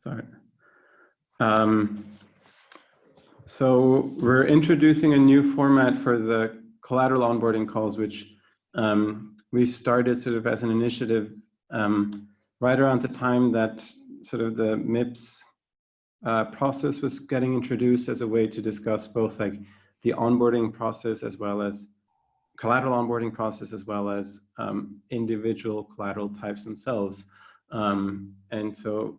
Sorry. So we're introducing a new format for the collateral onboarding calls, which we started sort of as an initiative right around the time that sort of the MIPS process was getting introduced as a way to discuss both like the onboarding process as well as collateral onboarding process as well as individual collateral types themselves. And so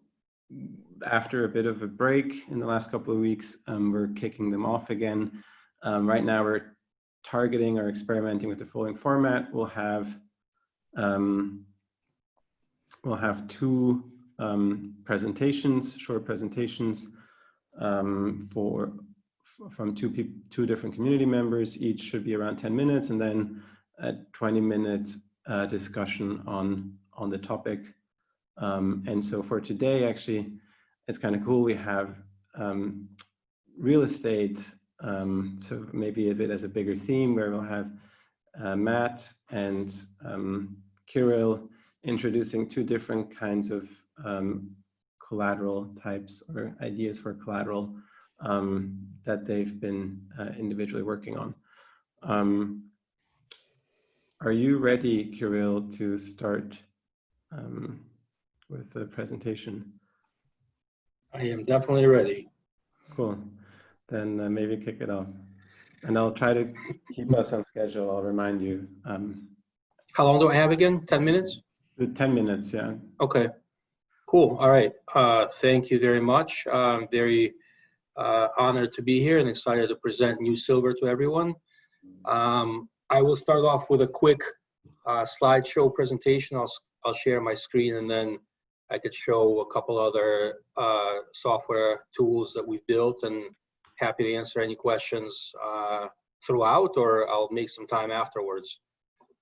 after a bit of a break in the last couple of weeks, we're kicking them off again. Right now we're targeting or experimenting with the following format. We'll have two presentations, short presentations from two different community members. Each should be around 10 minutes, and then a 20-minute discussion on the topic. And so for today, actually, it's kind of cool. We have real estate, so maybe a bit as a bigger theme, where we'll have Matt and Kirill introducing two different kinds of collateral types or ideas for collateral that they've been individually working on. Are you ready, Kirill, to start with the presentation? I am definitely ready. Cool. Then maybe kick it off. And I'll try to keep us on schedule. I'll remind you. How long do I have again? 10 minutes? 10 minutes, yeah. Okay, cool. All right. Thank you very much. I'm very honored to be here and excited to present New Silver to everyone. I will start off with a quick slideshow presentation. I'll share my screen, and then I could show a couple other software tools that we've built, and happy to answer any questions throughout, or I'll make some time afterwards.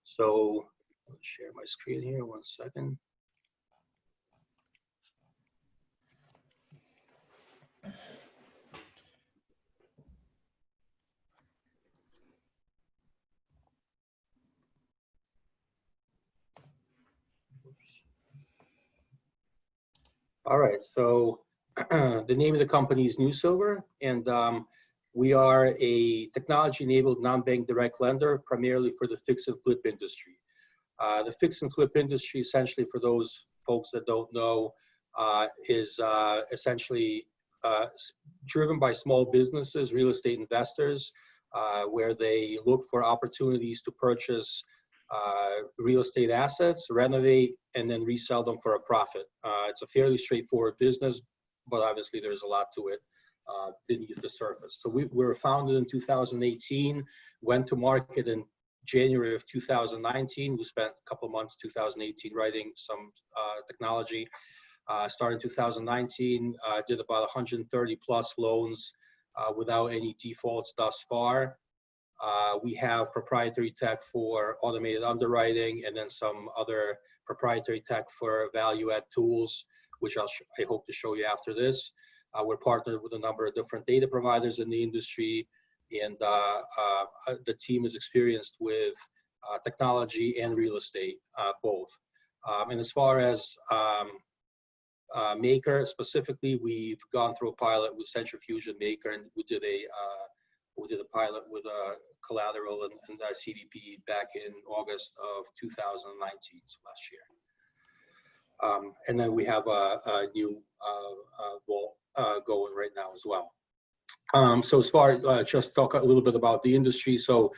So I'll share my screen here, 1 second. All right, so the name of the company is New Silver, and we are a technology-enabled non-bank direct lender, primarily for the fix and flip industry. The fix and flip industry, essentially, for those folks that don't know, is essentially driven by small businesses, real estate investors, where they look for opportunities to purchase real estate assets, renovate, and then resell them for a profit. It's a fairly straightforward business, but obviously there's a lot to it beneath the surface. So we were founded in 2018, went to market in January of 2019. We spent a couple months, 2018, writing some technology. Started in 2019, did about 130 plus loans without any defaults thus far. We have proprietary tech for automated underwriting, and then some other proprietary tech for value-add tools, which I hope to show you after this. We're partnered with a number of different data providers in the industry, and the team is experienced with technology and real estate, both. And as far as Maker specifically, we've gone through a pilot with Centrifuge and Maker, and we did a pilot with Collateral and CDP back in August of 2019, so last year. And then we have a new vault going right now as well. So as far as just talk a little bit about the industry. So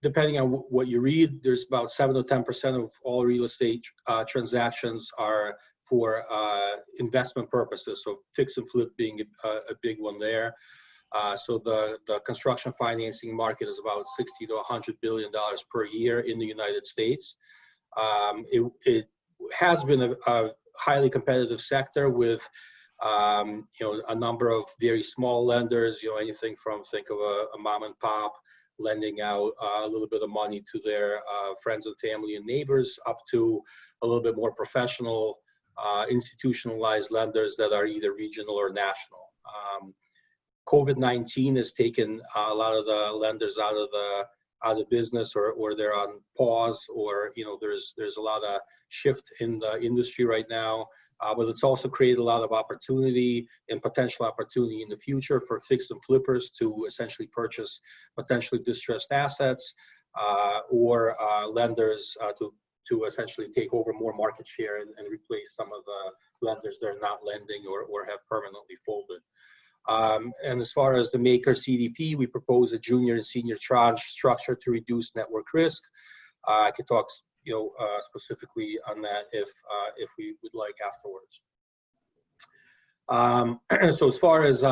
depending on what you read, there's about 7 to 10% of all real estate transactions are for investment purposes. So fix and flip being a big one there. So the construction financing market is about $60 to $100 billion per year in the United States. It has been a highly competitive sector with a number of very small lenders. Anything from, think of a mom and pop lending out a little bit of money to their friends and family and neighbors, up to a little bit more professional, institutionalized lenders that are either regional or national. COVID-19 has taken a lot of the lenders out of business, or they're on pause, or there's a lot of shift in the industry right now. but it's also created a lot of opportunity and potential opportunity in the future for fix and flippers to essentially purchase potentially distressed assets, or lenders to essentially take over more market share and replace some of the lenders that are not lending or have permanently folded. And as far as the Maker CDP, we propose a junior and senior tranche structure to reduce network risk. I could talk, specifically on that if we would like afterwards. So as far as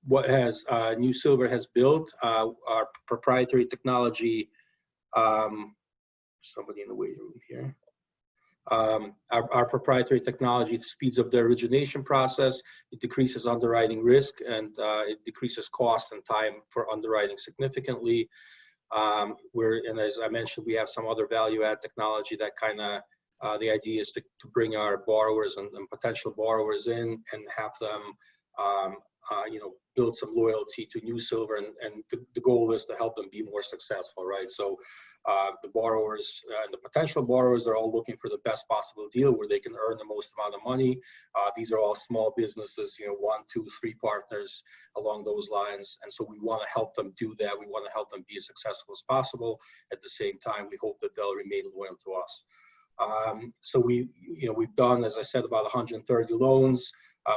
what has New Silver has built, our proprietary technology. Somebody in the waiting room here. Our proprietary technology speeds up the origination process. It decreases underwriting risk, and it decreases cost and time for underwriting significantly. And as I mentioned, we have some other value-add technology that kind of, the idea is to bring our borrowers and potential borrowers in and have them, build some loyalty to New Silver, and the goal is to help them be more successful, right? So the borrowers and the potential borrowers are all looking for the best possible deal where they can earn the most amount of money. These are all small businesses, 1, 2, 3 partners along those lines. And so we want to help them do that. We want to help them be as successful as possible. At the same time, we hope that they'll remain loyal to us. So we've done, as I said, about 130 loans.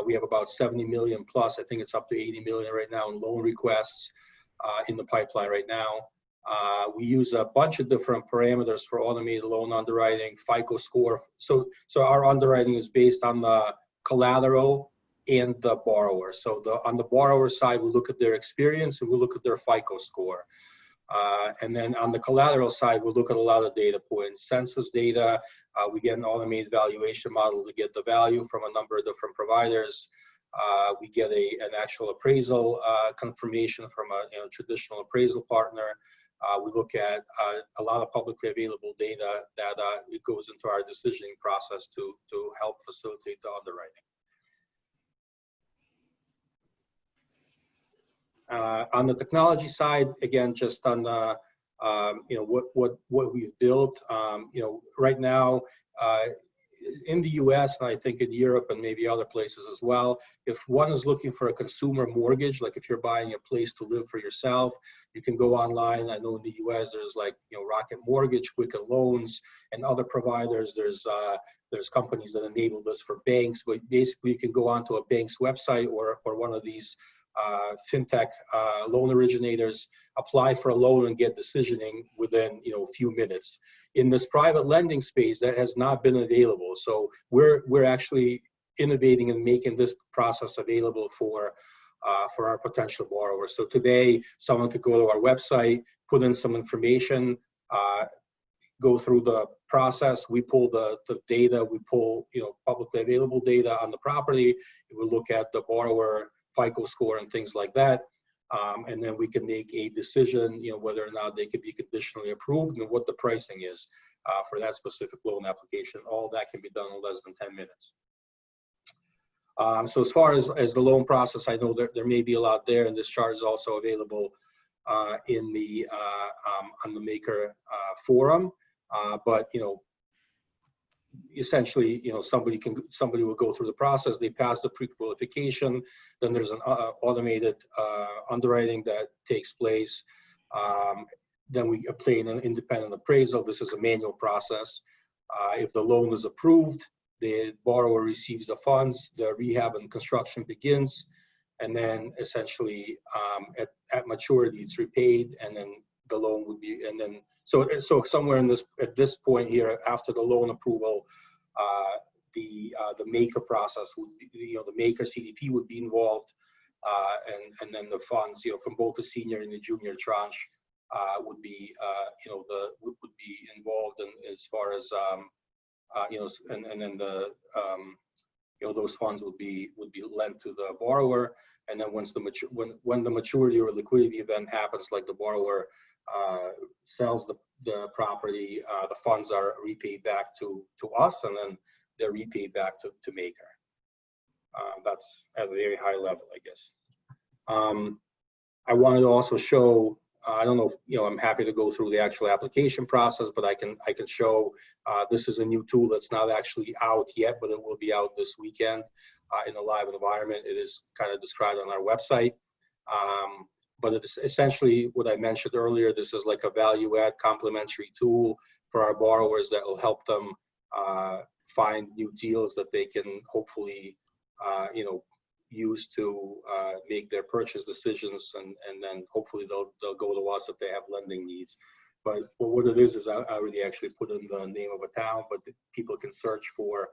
We have about 70 million plus. I think it's up to 80 million right now in loan requests in the pipeline right now. We use a bunch of different parameters for automated loan underwriting, FICO score. So our underwriting is based on the collateral and the borrower. So on the borrower side, we look at their experience and we look at their FICO score. And then on the collateral side, we look at a lot of data points, census data. We get an automated valuation model to get the value from a number of different providers. We get an actual appraisal confirmation from a traditional appraisal partner. We look at a lot of publicly available data that it goes into our decisioning process to help facilitate the underwriting. On the technology side, again, just on the, what we've built, right now in the US, and I think in Europe and maybe other places as well, if one is looking for a consumer mortgage, like if you're buying a place to live for yourself, you can go online. I know in the US, there's Rocket Mortgage, Quicken Loans, and other providers. There's companies that enable this for banks, but basically you can go onto a bank's website or one of these fintech loan originators, apply for a loan and get decisioning within a few minutes. In this private lending space, that has not been available. So we're actually innovating and making this process available for our potential borrowers. So today, someone could go to our website, put in some information, go through the process. We pull the data, we pull publicly available data on the property. We look at the borrower FICO score and things like that. And then we can make a decision, whether or not they could be conditionally approved and what the pricing is for that specific loan application. All that can be done in less than 10 minutes. So as far as the loan process, I know there may be a lot there, and this chart is also available in the on the Maker forum. But essentially, somebody will go through the process. They pass the pre-qualification. Then there's an automated underwriting that takes place. Then we obtain an independent appraisal. This is a manual process. If the loan is approved, the borrower receives the funds. The rehab and construction begins, and then essentially at maturity, it's repaid, and then the loan would be, and then. So somewhere at this point here, after the loan approval, the Maker process would be, the Maker CDP would be involved, and then the funds, from both the senior and the junior tranche, would be, would be involved in as far as, and then the, those funds would be lent to the borrower, and then once when the maturity or liquidity event happens, like the borrower sells the property, the funds are repaid back to us, and then they're repaid back to Maker. That's at a very high level, I guess. I wanted to also show I don't know if, I'm happy to go through the actual application process, but I can show this is a new tool that's not actually out yet, but it will be out this weekend in a live environment. It is kind of described on our website. But it's essentially what I mentioned earlier. This is like a value add complementary tool for our borrowers that will help them find new deals that they can hopefully, use to make their purchase decisions, and then hopefully they'll go to us if they have lending needs. But what it is I already actually put in the name of a town, but people can search for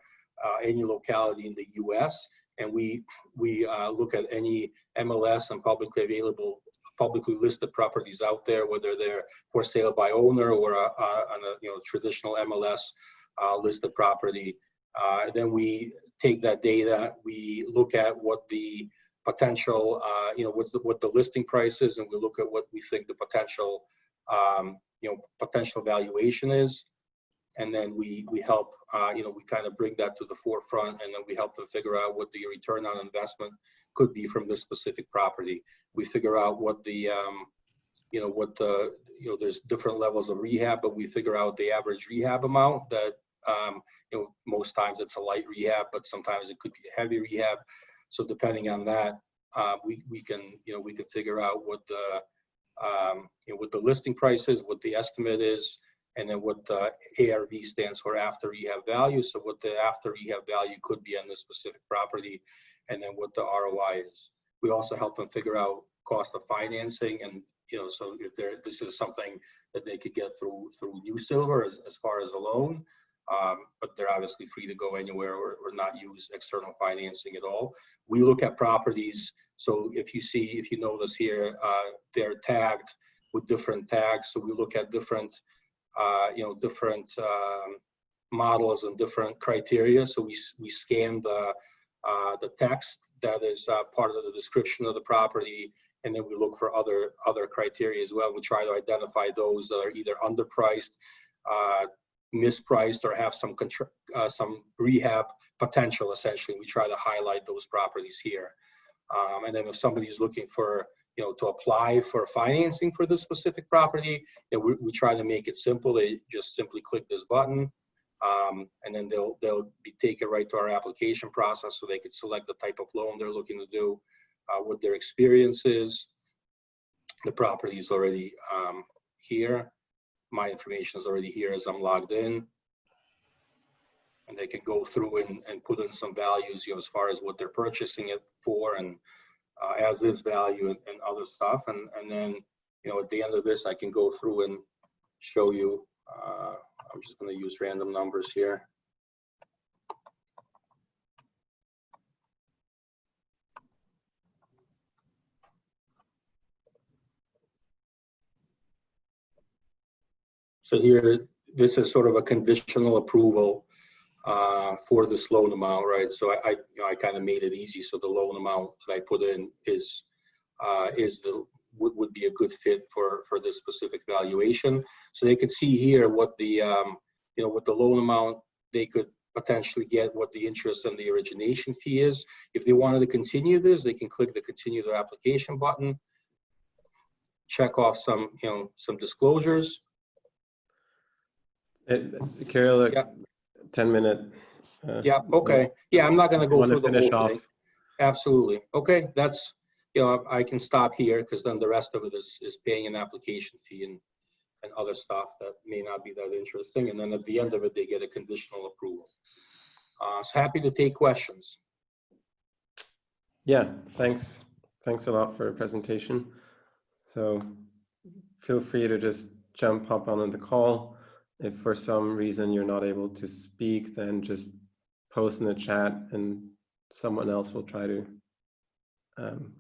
any locality in the U.S. and we look at any MLS and publicly listed properties out there, whether they're for sale by owner or on a traditional MLS listed property. Then we take that data, we look at what the potential, what the listing price is, and we look at what we think the potential, potential valuation is. And then we help, we kind of bring that to the forefront, and then we help them figure out what the return on investment could be from this specific property. We figure out what the, there's different levels of rehab, but we figure out the average rehab amount that, most times it's a light rehab, but sometimes it could be a heavy rehab. So depending on that, we can figure out what the, what the listing price is, what the estimate is, and then what the ARV stands for, after rehab value. So what the after rehab value could be on this specific property, and then what the ROI is. We also help them figure out cost of financing, and so if this is something that they could get through New Silver as far as a loan, but they're obviously free to go anywhere or not use external financing at all. We look at properties. So if you notice here, they're tagged with different tags. So we look at different models and different criteria. So we scan the text that is part of the description of the property, and then we look for other criteria as well. We try to identify those that are either underpriced, mispriced, or have some rehab potential. Essentially, we try to highlight those properties here. And then if somebody's looking for, to apply for financing for this specific property, we try to make it simple. They just simply click this button, and then they'll be taken right to our application process, so they could select the type of loan they're looking to do, what their experience is. The property is already here. My information is already here as I'm logged in, and they can go through and put in some values, as far as what they're purchasing it for, and as is value and other stuff. And then, at the end of this, I can go through and show you. I'm just going to use random numbers here. So here, this is sort of a conditional approval for this loan amount, right? So I kind of made it easy. So the loan amount that I put in would be a good fit for this specific valuation. So they could see here what the what the loan amount they could potentially get, what the interest and the origination fee is. If they wanted to continue this, they can click the continue their application button, check off some disclosures. Kirill, yeah. 10-minute. Yeah. Okay. Yeah, I'm not going to go through the whole thing. Absolutely. Okay. That's, I can stop here, because then the rest of it is paying an application fee and other stuff that may not be that interesting. And then at the end of it, they get a conditional approval. So happy to take questions. Yeah. Thanks a lot for your presentation. So feel free to just hop on the call. If for some reason you're not able to speak, then just post in the chat and someone else will try to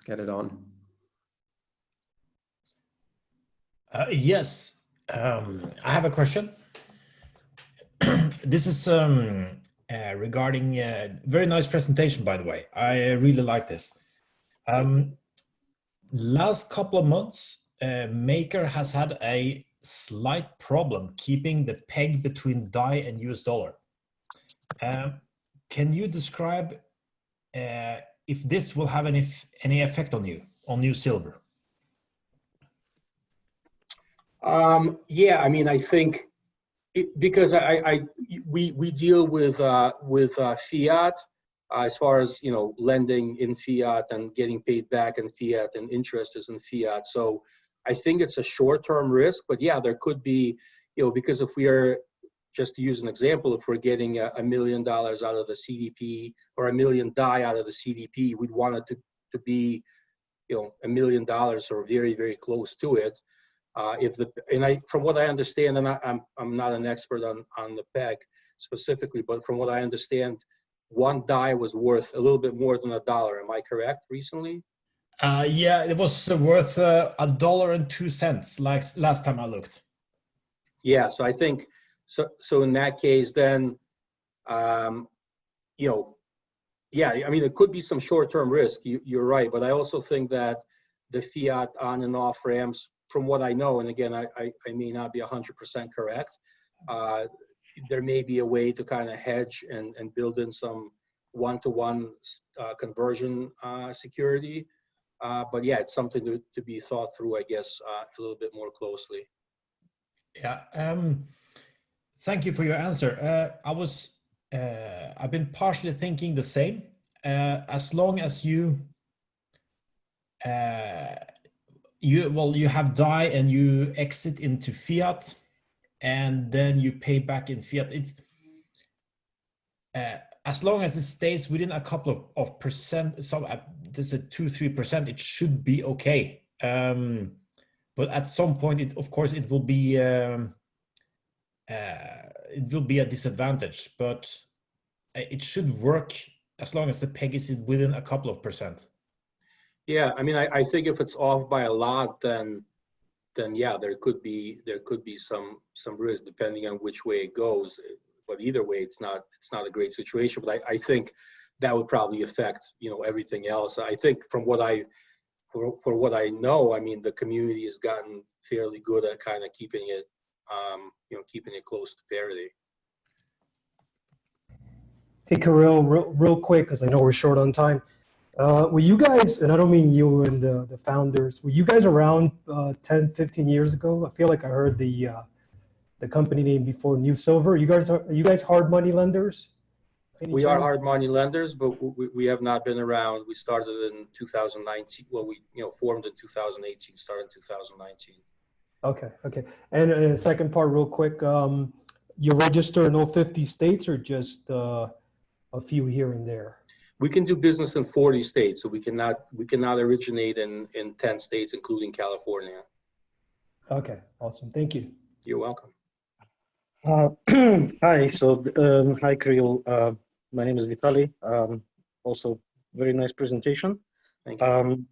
get it on. Yes, I have a question. This is regarding very nice presentation, by the way. I really like this. Last couple of months, Maker has had a slight problem keeping the peg between DAI and US dollar. Can you describe if this will have any effect on you, on New Silver? Yeah, I mean, I think because we deal with fiat as far as lending in fiat and getting paid back in fiat, and interest is in fiat. So I think it's a short-term risk, but yeah, there could be, because if we are, just to use an example, if we're getting $1 million out of the CDP or $1 million out of the CDP, we'd want it to be $1 million or very, very close to it. From what I understand, and I'm not an expert on the PEG specifically, but from what I understand, one DAI was worth a little bit more than $1. Am I correct? Recently? Yeah, it was worth $1.02, like last time I looked. Yeah, so I think so. In that case, then, yeah, I mean, it could be some short-term risk. You're right, but I also think that the fiat on and off ramps, from what I know, and again, I may not be 100% correct, there may be a way to kind of hedge and build in some one-to-one conversion security. But yeah, it's something to be thought through, I guess, a little bit more closely. Yeah. Thank you for your answer. I've been partially thinking the same. As long as you have DAI and you exit into fiat, and then you pay back in fiat. It's as long as it stays within a couple of percent. So this is 2-3%. It should be okay. But at some point, of course, it will be. It will be a disadvantage, but it should work as long as the peg is within a couple of percent. Yeah, I mean, I think if it's off by a lot, then yeah, there could be some risk depending on which way it goes. But either way, it's not a great situation. But I think that would probably affect everything else. I think from what I know, I mean, the community has gotten fairly good at kind of keeping it close to parity. Hey, Kirill, real quick, because I know we're short on time. Were you guys, and I don't mean you and the founders, were you guys around 10, 15 years ago? I feel like I heard the company name before, New Silver. Are you guys hard money lenders? We are hard money lenders, but we have not been around. We started in 2019. Well, we formed in 2018, started in 2019. Okay. And second part, real quick, you register in all 50 states or just a few here and there? We can do business in 40 states, so we cannot originate in 10 states, including California. Okay, awesome. Thank you. You're welcome. Hi, hi, Kirill. My name is Vitaly. Also, very nice presentation. Thank you.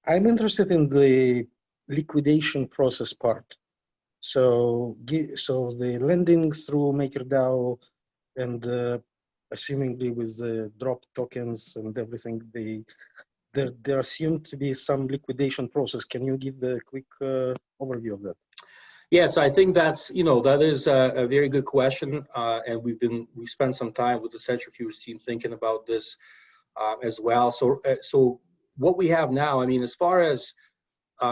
I'm interested in the liquidation process part. So the lending through MakerDAO and assumingly with the drop tokens and everything, there assumed to be some liquidation process. Can you give the quick overview of that? Yes, I think that is a very good question, and we spent some time with the centrifuge team thinking about this as well. So what we have now, I mean, as far as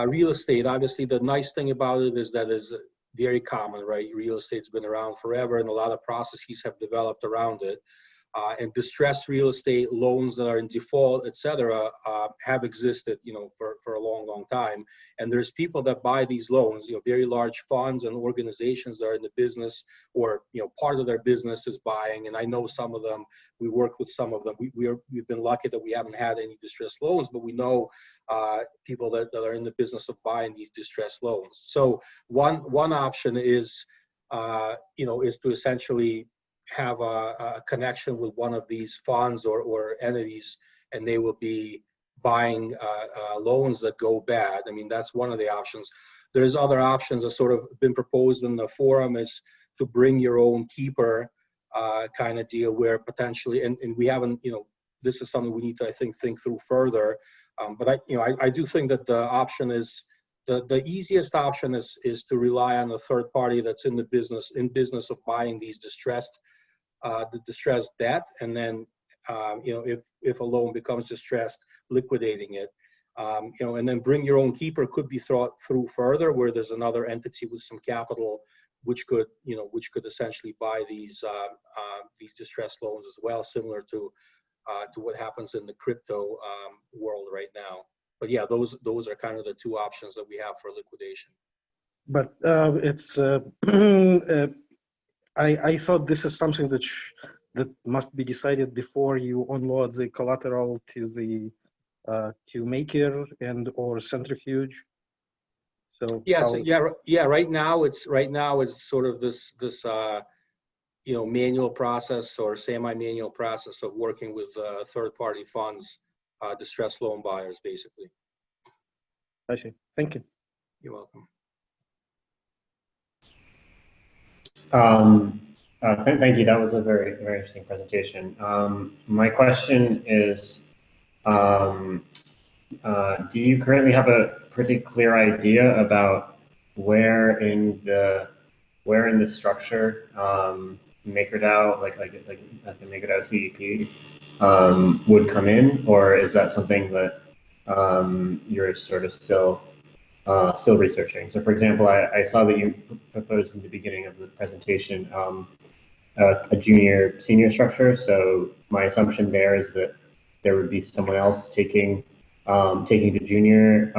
real estate, obviously the nice thing about it is that it's very common, right? Real estate's been around forever, and a lot of processes have developed around it. And distressed real estate loans that are in default, et cetera, have existed, for a long, long time. And there's people that buy these loans, very large funds and organizations that are in the business, or, part of their business is buying. And I know some of them, we work with some of them. We've been lucky that we haven't had any distressed loans, but we know people that are in the business of buying these distressed loans. So one option is, is to essentially have a connection with one of these funds or entities, and they will be buying loans that go bad. I mean, that's one of the options. There's other options that sort of been proposed in the forum, is to bring your own keeper kind of deal, where potentially, and we haven't, this is something we need to, I think through further. But I do think that the option is, the easiest option is to rely on a third party that's in business of buying these distressed debt, and then if a loan becomes distressed, liquidating it. And then bring your own keeper could be thought through further, where there's another entity with some capital, which could essentially buy these distressed loans as well, similar to what happens in the crypto world right now. But yeah, those are kind of the two options that we have for liquidation. But it's I thought this is something that must be decided before you unload the collateral to the to Maker and or Centrifuge. So yeah. Right now it's sort of this manual process or semi-manual process of working with third-party funds, distressed loan buyers, basically. I see. Thank you. You're welcome. Thank you. That was a very, very interesting presentation. My question is, do you currently have a pretty clear idea about where in the structure MakerDAO, like at the MakerDAO CDP, would come in, or is that something that you're sort of still researching? So, for example, I saw that you proposed in the beginning of the presentation a junior senior structure. So my assumption there is that there would be someone else taking the junior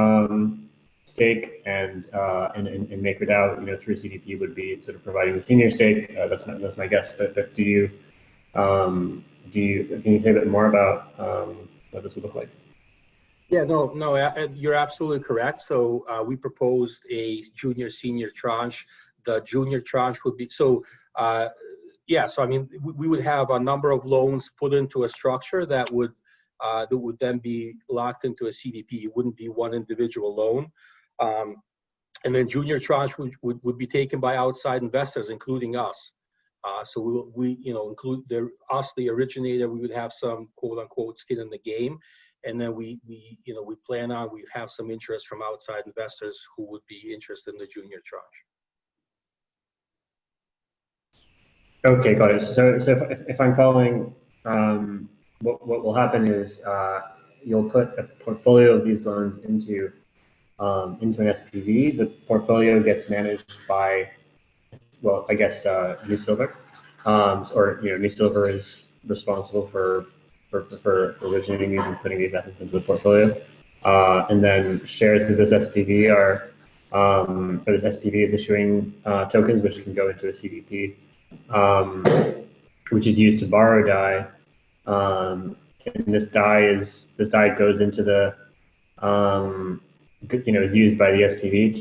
stake, and MakerDAO, through CDP would be sort of providing the senior stake. That's my guess. But can you say a bit more about what this would look like? Yeah, no, you're absolutely correct. So we proposed a junior senior tranche. The junior tranche would be so I mean, we would have a number of loans put into a structure that would then be locked into a CDP. It wouldn't be one individual loan. And then junior tranche would be taken by outside investors, including us. So we include us, the originator. We would have some quote unquote skin in the game, and then we plan on we have some interest from outside investors who would be interested in the junior tranche. Okay, got it. So if I'm following, what will happen is you'll put a portfolio of these loans into an SPV. The portfolio gets managed by, well, I guess New Silver, New Silver is responsible for originating these and putting these assets into the portfolio, and then shares of this SPV this SPV is issuing tokens which can go into a CDP, which is used to borrow DAI, and this DAI goes into the is used by the SPV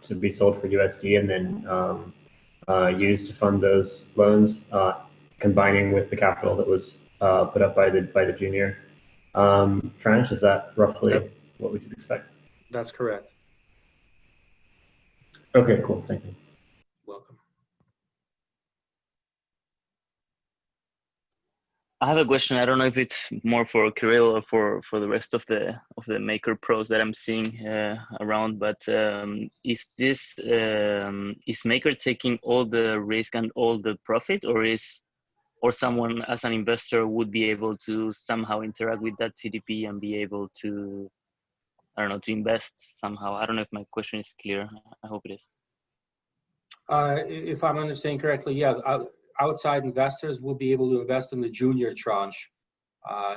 to be sold for USD and then used to fund those loans, combining with the capital that was put up by the junior tranche. Is that roughly what we should expect? That's correct. Okay, cool. Thank you. Welcome. I have a question. I don't know if it's more for Kirill or for the rest of the Maker pros that I'm seeing around, but is Maker taking all the risk and all the profit, or someone as an investor would be able to somehow interact with that CDP and be able to, I don't know, to invest somehow? I don't know if my question is clear. I hope it is. If I'm understanding correctly, yeah. Outside investors will be able to invest in the junior tranche.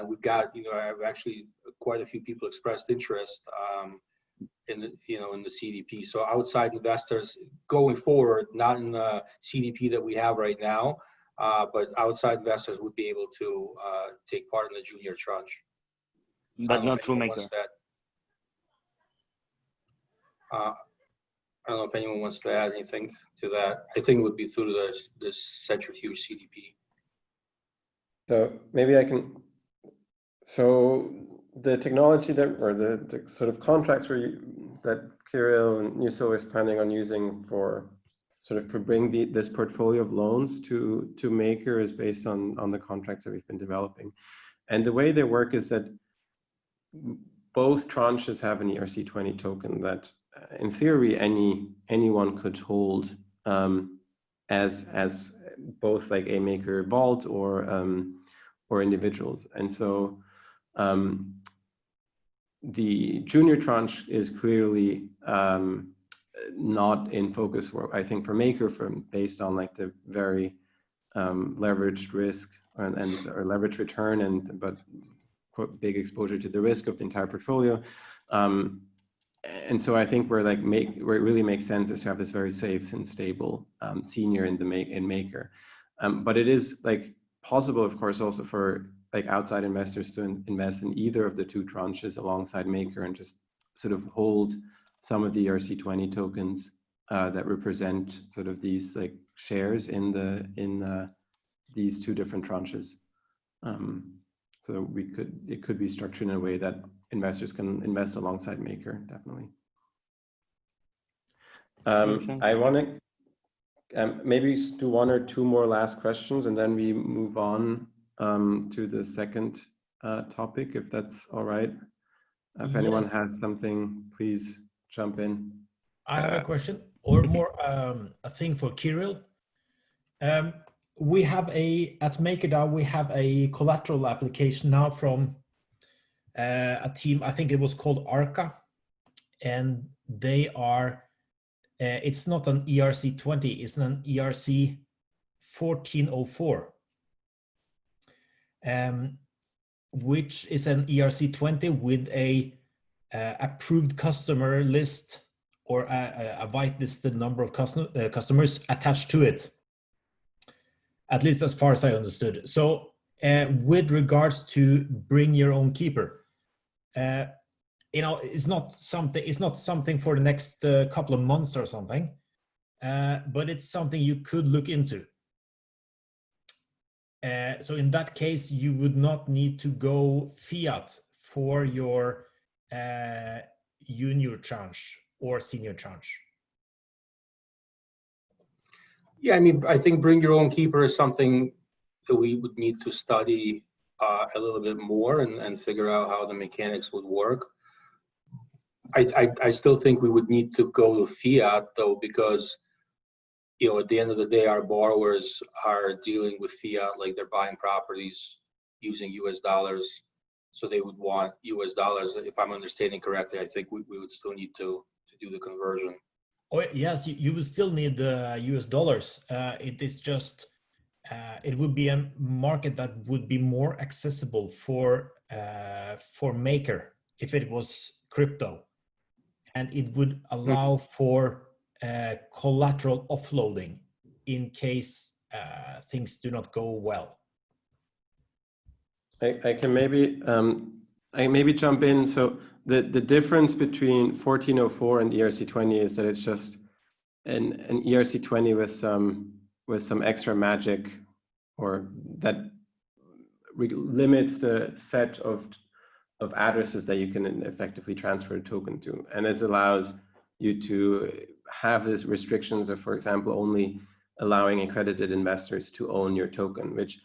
We've got, actually quite a few people expressed interest in the CDP. So outside investors going forward, not in the CDP that we have right now, but outside investors would be able to take part in the junior tranche. But not through Maker. I don't know if anyone wants to add anything to that. I think it would be through this Centrifuge CDP. So maybe I can. So the technology or the sort of contracts that Kirill and New Silver is planning on using for sort of to bring this portfolio of loans to Maker is based on the contracts that we've been developing. And the way they work is that both tranches have an ERC20 token that in theory anyone could hold as both like a Maker vault or individuals. And so the junior tranche is clearly not in focus for, I think, for Maker, based on like the very leveraged risk or leverage return, but big exposure to the risk of the entire portfolio. And so I think where it really makes sense is to have this very safe and stable senior in Maker. But it is like possible, of course, also for like outside investors to invest in either of the two tranches alongside Maker and just sort of hold some of the ERC20 tokens that represent sort of these like shares in these two different tranches. So it could be structured in a way that investors can invest alongside Maker, definitely. I want to maybe do one or two more last questions, and then we move on to the second topic, if that's all right. If anyone has something, please jump in. I have a question, or more a thing for Kirill. We have at MakerDAO, we have a collateral application now from a team, I think it was called Arca, and they are, it's not an ERC20, it's an ERC 1404, which is an ERC20 with a approved customer list or a whitelisted number of customers attached to it, at least as far as I understood. So with regards to bring your own keeper, it's not something for the next couple of months or something, but it's something you could look into. So in that case, you would not need to go fiat for your junior tranche or senior tranche. Yeah, I mean, I think bring your own keeper is something that we would need to study a little bit more and figure out how the mechanics would work. I still think we would need to go to fiat though, because at the end of the day, our borrowers are dealing with fiat, like they're buying properties using US dollars. So they would want US dollars. If I'm understanding correctly, I think we would still need to do the conversion. Oh yes, you will still need the US dollars. It is just, it would be a market that would be more accessible for Maker if it was crypto, and it would allow for collateral offloading in case things do not go well. I can maybe jump in. So the difference between 1404 and ERC20 is that it's just an ERC20 with some extra magic, or that limits the set of addresses that you can effectively transfer a token to, and this allows you to have these restrictions of, for example, only allowing accredited investors to own your token, which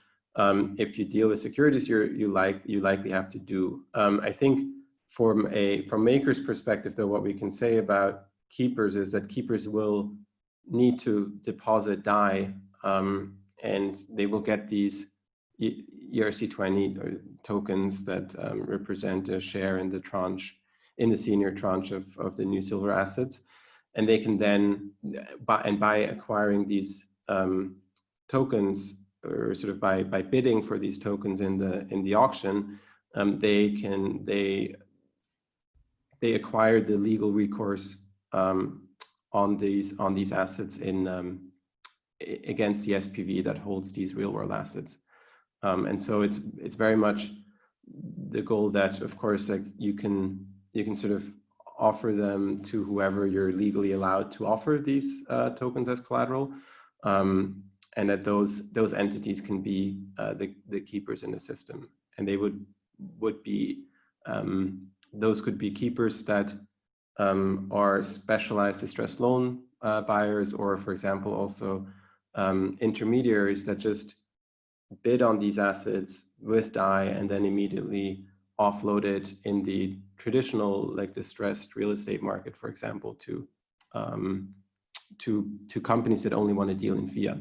if you deal with securities, you likely have to do. I think from Maker's perspective, though, what we can say about keepers is that keepers will need to deposit DAI, and they will get these ERC20 tokens that represent a share in the tranche, in the senior tranche of the new silver assets, and they can then by acquiring these tokens, or sort of by bidding for these tokens in the auction, they acquire the legal recourse on these assets against the SPV that holds these real world assets. And so it's very much the goal that, of course, like you can sort of offer them to whoever you're legally allowed to offer these tokens as collateral, and that those entities can be the keepers in the system, and they would be those could be keepers that are specialized distressed loan buyers, or, for example, also intermediaries that just bid on these assets with DAI and then immediately offload it in the traditional, like, distressed real estate market, for example, to companies that only want to deal in fiat.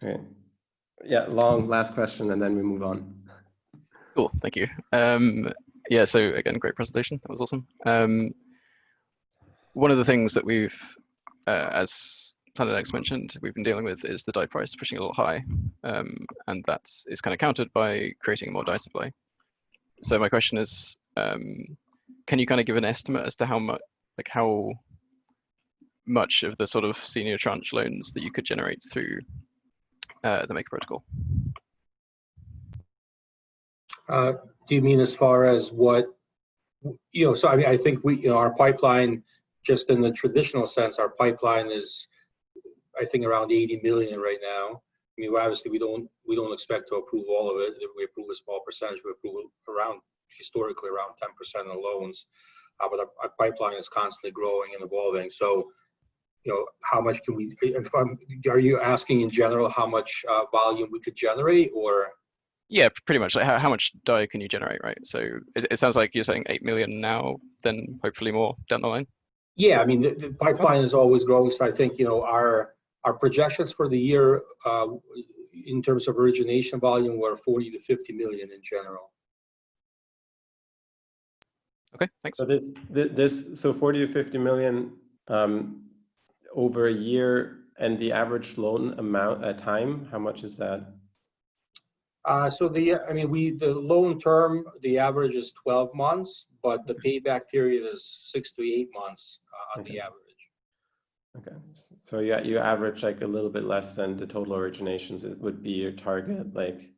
Okay. Yeah, last question, and then we move on. Cool, thank you. Yeah, so again, great presentation. That was awesome. One of the things that we've, as Tenant mentioned, we've been dealing with is the DAI price pushing a little high, and that is kind of countered by creating more DAI supply. So my question is, can you kind of give an estimate as to how much of the sort of senior tranche loans that you could generate through the Maker protocol? Do you mean as far as what, so I mean, I think our pipeline, just in the traditional sense, our pipeline is, I think, around 80 million right now. I mean, obviously we don't expect to approve all of it. If we approve a small percentage, we approve historically around 10% of the loans. But our pipeline is constantly growing and evolving. So, how much can we, are you asking in general how much volume we could generate, or? Yeah, pretty much. Like how much DAI can you generate, right? So it sounds like you're saying 8 million now, then hopefully more down the line. Yeah, I mean, the pipeline is always growing. So I think, our projections for the year in terms of origination volume were 40 to 50 million in general. Okay, thanks. So so 40 to 50 million over a year, and the average loan amount at time, how much is that? So the loan term, the average is 12 months, but the payback period is 6 to 8 months on the average. Okay, so yeah, you average like a little bit less than the total originations. It would be your target, like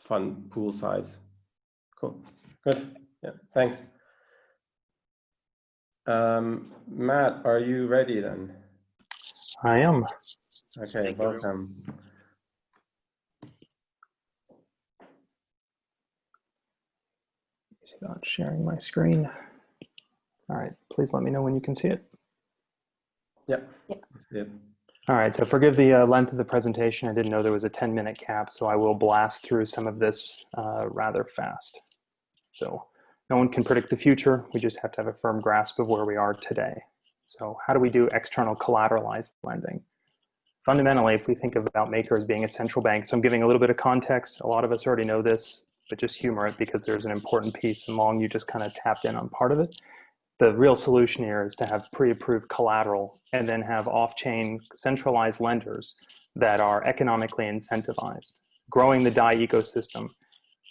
fund pool size. Cool, good, yeah, thanks. Matt, are you ready then? I am. Okay, welcome. It's about sharing my screen. All right, please let me know when you can see it. Yep. Yep. All right, so forgive the length of the presentation. I didn't know there was a 10-minute cap, so I will blast through some of this rather fast. So no one can predict the future. We just have to have a firm grasp of where we are today. So how do we do external collateralized lending? Fundamentally, if we think about Maker as being a central bank, so I'm giving a little bit of context. A lot of us already know this, but just humor it because there's an important piece, and Long, you just kind of tapped in on part of it. The real solution here is to have pre-approved collateral and then have off-chain centralized lenders that are economically incentivized. Growing the DAI ecosystem,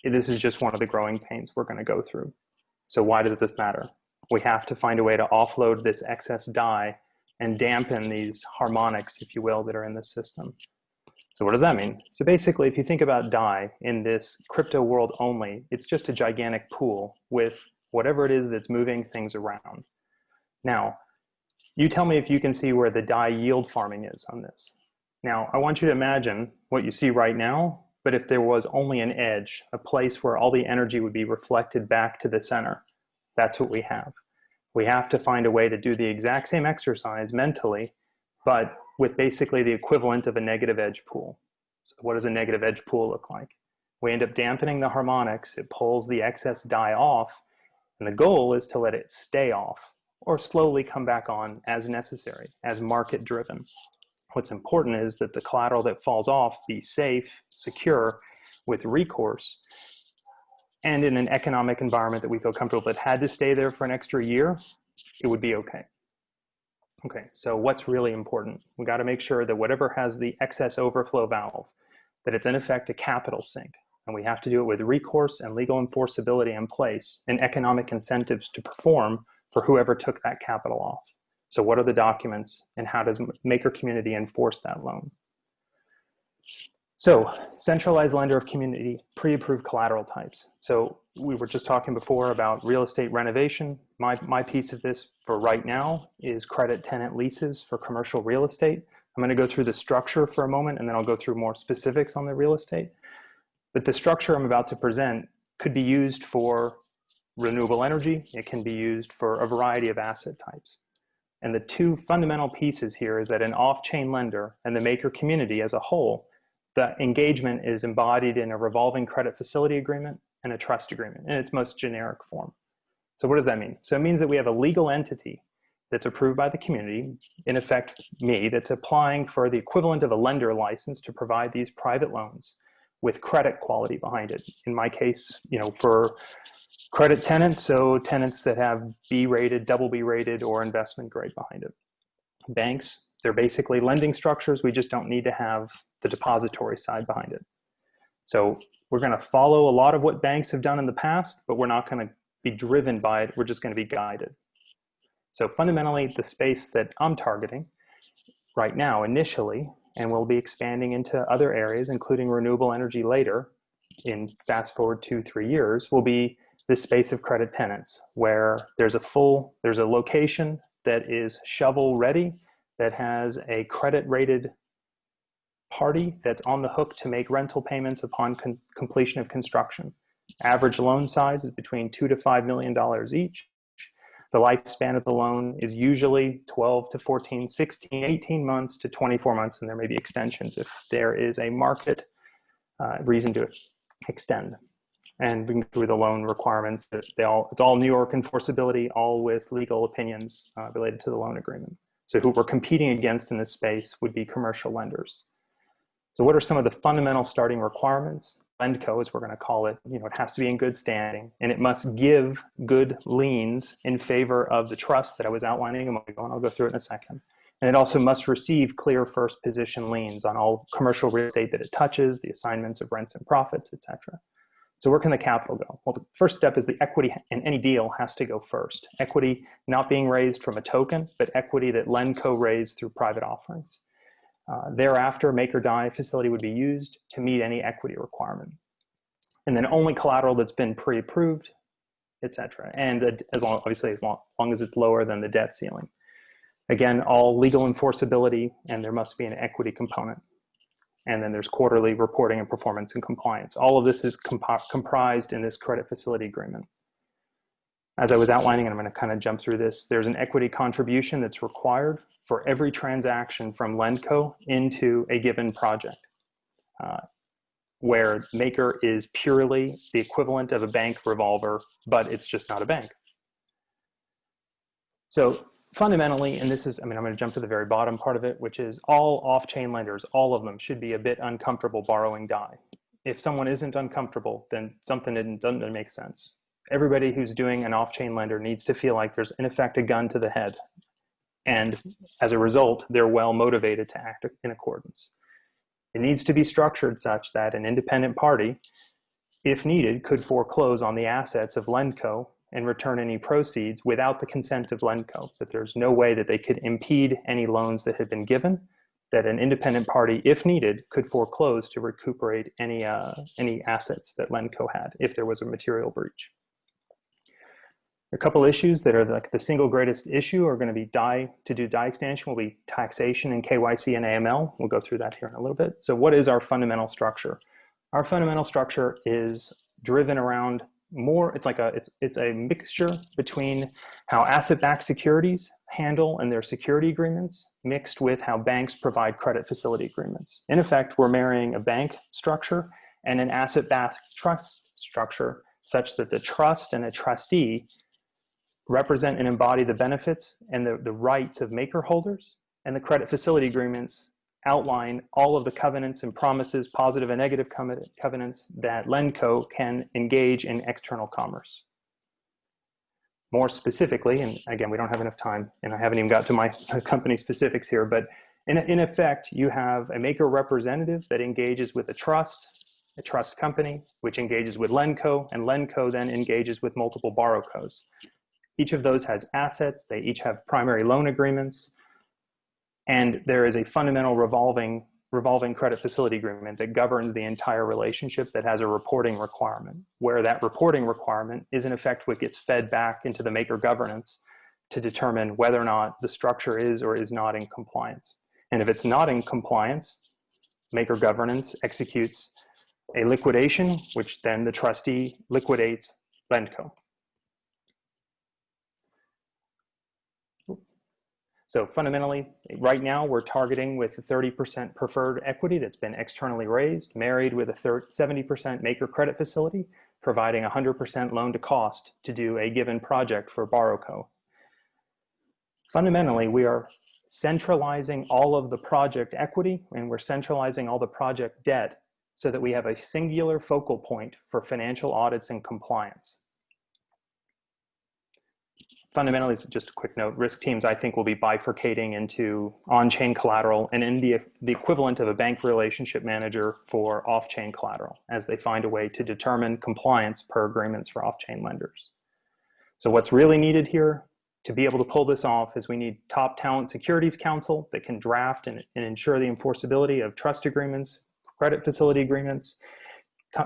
this is just one of the growing pains we're going to go through. So why does this matter? We have to find a way to offload this excess DAI and dampen these harmonics, if you will, that are in the system. So what does that mean? So basically, if you think about DAI in this crypto world only, it's just a gigantic pool with whatever it is that's moving things around. Now, you tell me if you can see where the DAI yield farming is on this. Now, I want you to imagine what you see right now, but if there was only an edge, a place where all the energy would be reflected back to the center, that's what we have. We have to find a way to do the exact same exercise mentally, but with basically the equivalent of a negative edge pool. So what does a negative edge pool look like? We end up dampening the harmonics, it pulls the excess DAI off, and the goal is to let it stay off or slowly come back on as necessary, as market driven. What's important is that the collateral that falls off be safe, secure, with recourse, and in an economic environment that we feel comfortable. If it had to stay there for an extra year, it would be okay. Okay, so what's really important? We got to make sure that whatever has the excess overflow valve, that it's in effect a capital sink. And we have to do it with recourse and legal enforceability in place and economic incentives to perform for whoever took that capital off. So what are the documents and how does Maker community enforce that loan? So centralized lender of community, pre-approved collateral types. So we were just talking before about real estate renovation. My piece of this for right now is credit tenant leases for commercial real estate. I'm going to go through the structure for a moment and then I'll go through more specifics on the real estate. But the structure I'm about to present could be used for renewable energy. It can be used for a variety of asset types. And the two fundamental pieces here is that an off-chain lender and the Maker community as a whole, the engagement is embodied in a revolving credit facility agreement and a trust agreement in its most generic form. So what does that mean? So it means that we have a legal entity that's approved by the community, in effect me, that's applying for the equivalent of a lender license to provide these private loans. with credit quality behind it. In my case, for credit tenants, so tenants that have B rated, double B rated, or investment grade behind it. Banks, they're basically lending structures. We just don't need to have the depository side behind it. So we're going to follow a lot of what banks have done in the past, but we're not going to be driven by it. We're just going to be guided. So fundamentally, the space that I'm targeting right now initially, and we'll be expanding into other areas, including renewable energy later, in fast forward 2-3 years, will be this space of credit tenants, where there's a location that is shovel ready, that has a credit rated party that's on the hook to make rental payments upon completion of construction. Average loan size is between $2 to $5 million each. The lifespan of the loan is usually 12 to 14, 16, 18 months to 24 months, and there may be extensions if there is a market reason to extend. And we can go through the loan requirements. It's all New York enforceability, all with legal opinions related to the loan agreement. So who we're competing against in this space would be commercial lenders. So what are some of the fundamental starting requirements? LendCo, as we're going to call it, it has to be in good standing, and it must give good liens in favor of the trust that I was outlining a moment ago, and I'll go through it in a second. And it also must receive clear first position liens on all commercial real estate that it touches, the assignments of rents and profits, etc. So where can the capital go? Well, the first step is the equity in any deal has to go first. Equity not being raised from a token, but equity that LendCo raised through private offerings. Thereafter, MakerDAO facility would be used to meet any equity requirement. And then only collateral that's been pre-approved, etc. And as long as it's lower than the debt ceiling. Again, all legal enforceability, and there must be an equity component. And then there's quarterly reporting and performance and compliance. All of this is comprised in this credit facility agreement. As I was outlining, and I'm going to kind of jump through this, there's an equity contribution that's required for every transaction from LendCo into a given project, where Maker is purely the equivalent of a bank revolver, but it's just not a bank. So fundamentally, and this is, I'm going to jump to the very bottom part of it, which is all off-chain lenders, all of them should be a bit uncomfortable borrowing DAI. If someone isn't uncomfortable, then something doesn't make sense. Everybody who's doing an off-chain lender needs to feel like there's in effect a gun to the head. And as a result, they're well motivated to act in accordance. It needs to be structured such that an independent party, if needed, could foreclose on the assets of LendCo and return any proceeds without the consent of LendCo. That there's no way that they could impede any loans that had been given, that an independent party, if needed, could foreclose to recuperate any assets that LendCo had if there was a material breach. A couple issues that are like the single greatest issue are going to be DAI extension will be taxation and KYC and AML. We'll go through that here in a little bit. So what is our fundamental structure? Our fundamental structure is driven around more, it's a mixture between how asset-backed securities handle and their security agreements mixed with how banks provide credit facility agreements. In effect, we're marrying a bank structure and an asset-backed trust structure such that the trust and a trustee represent and embody the benefits and the rights of maker holders, and the credit facility agreements outline all of the covenants and promises, positive and negative covenants that LendCo can engage in external commerce. More specifically, and again, we don't have enough time, and I haven't even got to my company specifics here, but in effect, you have a maker representative that engages with a trust company, which engages with LendCo, and LendCo then engages with multiple borrowcos. Each of those has assets, they each have primary loan agreements, and there is a fundamental revolving credit facility agreement that governs the entire relationship that has a reporting requirement, where that reporting requirement is in effect what gets fed back into the maker governance to determine whether or not the structure is or is not in compliance. And if it's not in compliance, maker governance executes a liquidation, which then the trustee liquidates LendCo. So fundamentally, right now we're targeting with a 30% preferred equity that's been externally raised, married with a 70% maker credit facility, providing 100% loan to cost to do a given project for borrowco. Fundamentally, we are centralizing all of the project equity and we're centralizing all the project debt so that we have a singular focal point for financial audits and compliance. Fundamentally, just a quick note, risk teams, I think, will be bifurcating into on-chain collateral and in the equivalent of a bank relationship manager for off-chain collateral as they find a way to determine compliance per agreements for off-chain lenders. So what's really needed here to be able to pull this off is we need top talent securities counsel that can draft and ensure the enforceability of trust agreements, credit facility agreements,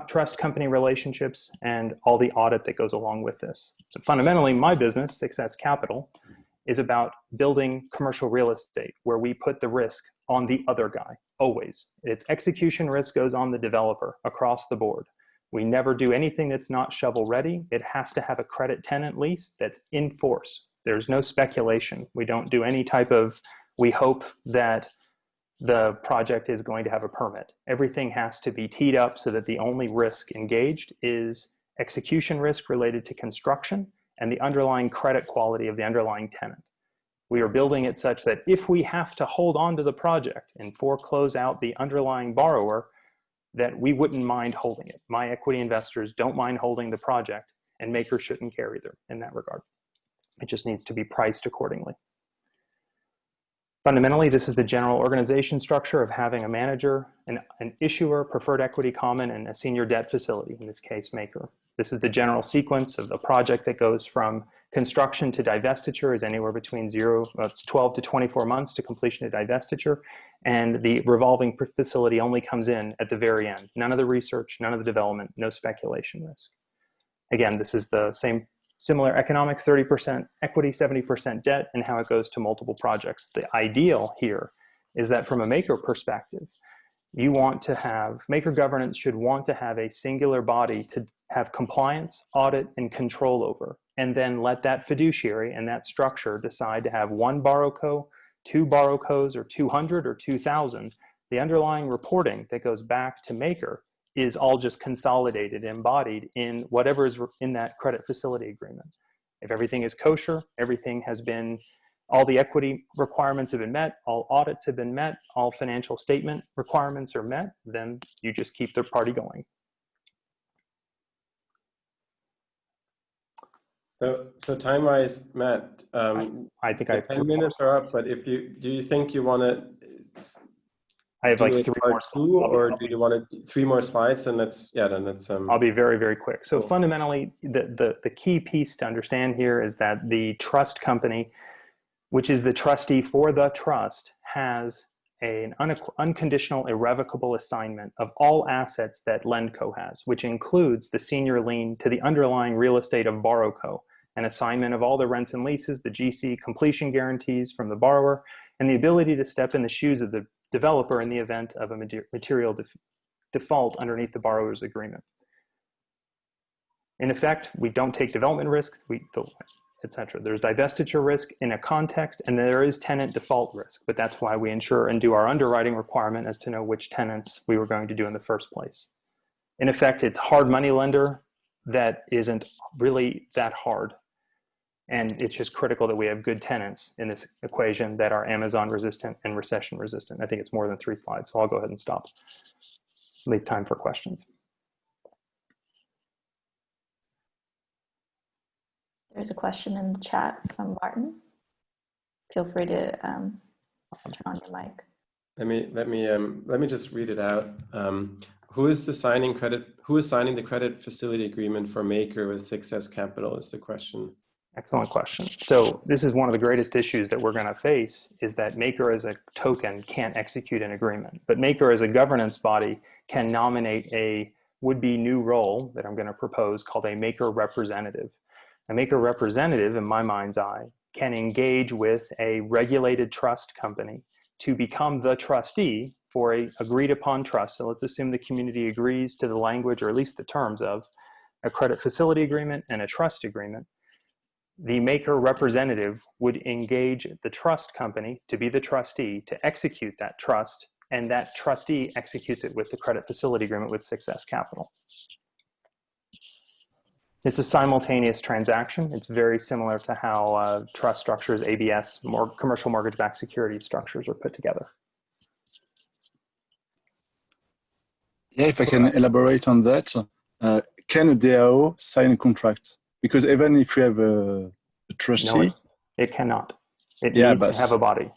trust company relationships, and all the audit that goes along with this. So fundamentally, my business, Success Capital, is about building commercial real estate where we put the risk on the other guy, always. Its execution risk goes on the developer across the board. We never do anything that's not shovel ready. It has to have a credit tenant lease that's in force. There's no speculation. We don't do any type of, we hope that the project is going to have a permit. Everything has to be teed up so that the only risk engaged is execution risk related to construction and the underlying credit quality of the underlying tenant. We are building it such that if we have to hold on to the project and foreclose out the underlying borrower, that we wouldn't mind holding it. My equity investors don't mind holding the project, and Maker shouldn't care either in that regard. It just needs to be priced accordingly. Fundamentally, this is the general organization structure of having a manager, an issuer, preferred equity common, and a senior debt facility, in this case, Maker. This is the general sequence of the project that goes from construction to divestiture is anywhere between 12 to 24 months to completion of divestiture. And the revolving facility only comes in at the very end. None of the research, none of the development, no speculation risk. Again, this is the same similar economics, 30% equity, 70% debt, and how it goes to multiple projects. The ideal here is that from a Maker perspective, you want to have, Maker governance should want to have a singular body to have compliance, audit, and control over, and then let that fiduciary and that structure decide to have one borrowco, two borrowcos, or 200 or 2,000. The underlying reporting that goes back to Maker is all just consolidated, embodied in whatever is in that credit facility agreement. If everything is kosher, everything has been, all the equity requirements have been met, all audits have been met, all financial statement requirements are met, then you just keep the party going. So time-wise, Matt, I think I have 10 minutes are up, but if you, do you think you want to I have like do 3 part more two, or do you want to 3 more slides? And let's, yeah, then let's. I'll be very, very quick. So Cool. fundamentally, the key piece to understand here is that the trust company, which is the trustee for the trust, has an unconditional irrevocable assignment of all assets that LendCo has, which includes the senior lien to the underlying real estate of BorrowCo, an assignment of all the rents and leases, the GC completion guarantees from the borrower, and the ability to step in the shoes of the developer in the event of a material default underneath the borrower's agreement. In effect, we don't take development risks, etc. There's divestiture risk in a context, and there is tenant default risk, but that's why we ensure and do our underwriting requirement as to know which tenants we were going to do in the first place. In effect, it's hard money lender that isn't really that hard. And it's just critical that we have good tenants in this equation that are Amazon resistant and recession resistant. I think it's more than 3 slides, so I'll go ahead and stop. Leave time for questions. There's a question in the chat from Martin. Feel free to turn on your mic. Let me just read it out. Who is signing the credit facility agreement for Maker with Success Capital is the question. Excellent question. So this is one of the greatest issues that we're going to face, is that Maker as a token can't execute an agreement, but Maker as a governance body can nominate a would-be new role that I'm going to propose called a Maker representative. A Maker representative, in my mind's eye, can engage with a regulated trust company to become the trustee for a agreed upon trust. So let's assume the community agrees to the language, or at least the terms of a credit facility agreement and a trust agreement. The Maker representative would engage the trust company to be the trustee to execute that trust, and that trustee executes it with the credit facility agreement with Success Capital. It's a simultaneous transaction. It's very similar to how trust structures, ABS, commercial mortgage-backed security structures are put together. Yeah, if I can elaborate on that, can a DAO sign a contract? Because even if you have a trustee, No, it cannot. It yeah, needs to but have a body.